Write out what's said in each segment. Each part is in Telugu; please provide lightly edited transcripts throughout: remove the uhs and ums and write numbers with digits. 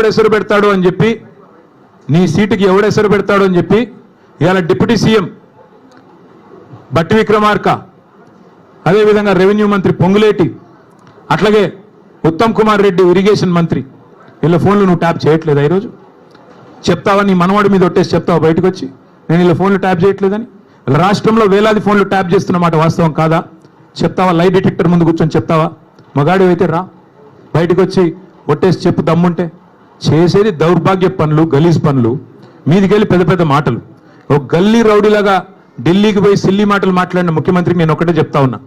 ఎవడెసరు పెడతాడు అని చెప్పి నీ సీటుకి ఎవడెసరు పెడతాడు అని చెప్పి ఇవాళ డిప్యూటీ సీఎం బట్టి విక్రమార్క, అదేవిధంగా రెవెన్యూ మంత్రి పొంగులేటి, అట్లాగే ఉత్తమ్ కుమార్ రెడ్డి ఇరిగేషన్ మంత్రి, వీళ్ళ ఫోన్లు నువ్వు ట్యాప్ చేయట్లేదా? ఈరోజు చెప్తావా? నీ మనవాడి మీద ఒట్టేసి చెప్తావా బయటకు వచ్చి నేను వీళ్ళ ఫోన్లు ట్యాప్ చేయట్లేదని? రాష్ట్రంలో వేలాది ఫోన్లు ట్యాప్ చేస్తున్నమాట వాస్తవం కాదా? చెప్తావా? లై డిటెక్టర్ ముందు కూర్చొని చెప్తావా? మగాడి అయితే రా బయటకు వచ్చి ఒట్టేసి చెప్పు దమ్ముంటే. చేసేది దౌర్భాగ్య పనులు, గలీజ్ పనులు, మీదికెళ్ళి పెద్ద పెద్ద మాటలు. ఒక గల్లీ రౌడీలాగా ఢిల్లీకి పోయి సిల్లీ మాటలు మాట్లాడిన ముఖ్యమంత్రికి నేను ఒకటే చెప్తా ఉన్నా,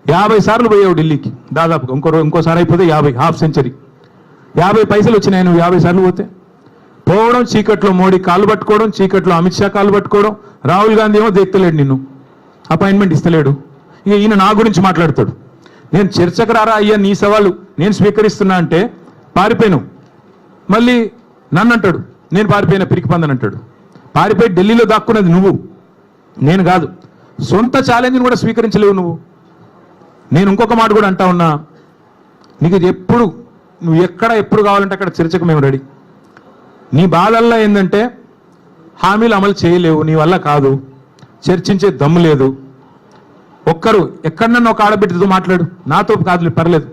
50 సార్లు పోయావు ఢిల్లీకి దాదాపుగా, ఇంకోసారి అయిపోతే 50, హాఫ్ సెంచరీ. 50 పైసలు వచ్చినాయి నువ్వు 50 సార్లు పోతే. పోవడం, చీకట్లో మోడీ కాళ్ళు పట్టుకోవడం, చీకట్లో అమిత్ షా కాళ్ళు పట్టుకోవడం, రాహుల్ గాంధీ ఏమో దేక్తలేడు, నిన్ను అపాయింట్మెంట్ ఇస్తలేడు. ఇక ఈయన నా గురించి మాట్లాడతాడు. నేను చర్చకు రారా అయ్యా, నీ సవాలు నేను స్వీకరిస్తున్నా అంటే పారిపోయాను. మళ్ళీ నన్ను అంటాడు నేను పారిపోయిన పిరికి పందని అంటాడు. పారిపోయి ఢిల్లీలో దాక్కున్నది నువ్వు, నేను కాదు. సొంత ఛాలెంజ్ని కూడా స్వీకరించలేవు నువ్వు. నేను ఇంకొక మాట కూడా అంటా ఉన్నా, నీకు ఎప్పుడు నువ్వు ఎప్పుడు కావాలంటే అక్కడ చర్చకు మేము రెడీ. నీ బాధల్లో ఏంటంటే హామీలు అమలు చేయలేవు, నీ వల్ల కాదు, చర్చించే దమ్ము లేదు. ఒక్కరు ఎక్కడన్నా ఒక ఆడబిడ్డతో మాట్లాడు, నాతో కాదు పర్లేదు.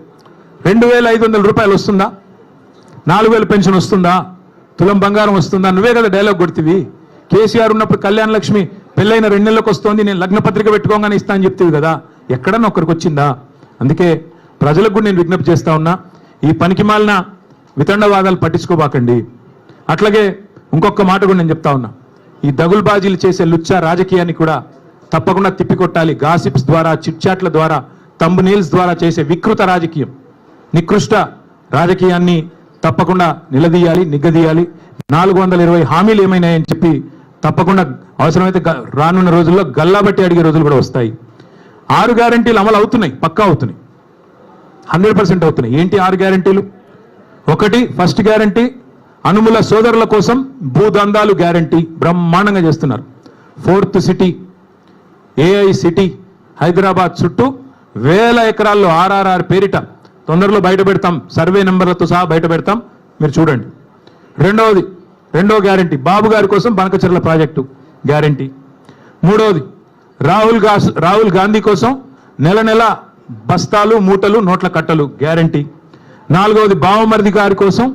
2500 రూపాయలు వస్తుందా? 4000 పెన్షన్ వస్తుందా? తులం బంగారం వస్తుందా? నువ్వే కదా డైలాగ్ కొడుతుంది. కేసీఆర్ ఉన్నప్పుడు కళ్యాణ లక్ష్మి పెళ్ళైన 2 నెలలకు వస్తుంది, నేను లగ్న పత్రిక పెట్టుకోగానే ఇస్తా అని చెప్తుంది కదా, ఎక్కడన్నా ఒక్కరికి వచ్చిందా? అందుకే ప్రజలకు కూడా నేను విజ్ఞప్తి చేస్తా ఉన్నా, ఈ పనికి మాలిన వితండవాదాలు పట్టించుకోబాకండి. అట్లాగే ఇంకొక మాట కూడా నేను చెప్తా ఉన్నా, ఈ దగుల్బాజీలు చేసే లుచ్చా రాజకీయాన్ని కూడా తప్పకుండా తిప్పికొట్టాలి. గాసిప్స్ ద్వారా, చిట్చాట్ల ద్వారా, తంబు నీల్స్ ద్వారా చేసే వికృత రాజకీయం, నికృష్ట రాజకీయాన్ని తప్పకుండా నిలదీయాలి, నిగ్గదీయాలి. 420 హామీలు ఏమైనాయని చెప్పి తప్పకుండా అవసరమైతే రానున్న రోజుల్లో గల్లాబట్టి అడిగే రోజులు కూడా వస్తాయి. 6 గ్యారంటీలు అమలు అవుతున్నాయి, పక్కా అవుతున్నాయి, 100% అవుతున్నాయి. ఏంటి 6 గ్యారంటీలు? ఒకటి, ఫస్ట్ గ్యారంటీ అనుముల సోదరుల కోసం భూదందాలు గ్యారంటీ బ్రహ్మాండంగా చేస్తున్నారు. 4th city, AI city Hyderabad చుట్టూ 1000 ఎకరాల్లో RRR పేరిట తొందరలో బయట పెడతాం, సర్వే నెంబర్లతో సహా బయట పెడతాం, మీరు చూడండి. రెండో గ్యారంటీ బాబు గారి కోసం బనకచెర్ల ప్రాజెక్టు గ్యారంటీ. మూడవది రాహుల్ గాంధీ కోసం నెల బస్తాలు, మూటలు, నోట్ల కట్టలు గ్యారంటీ. 4వది బావమరిది గారి కోసం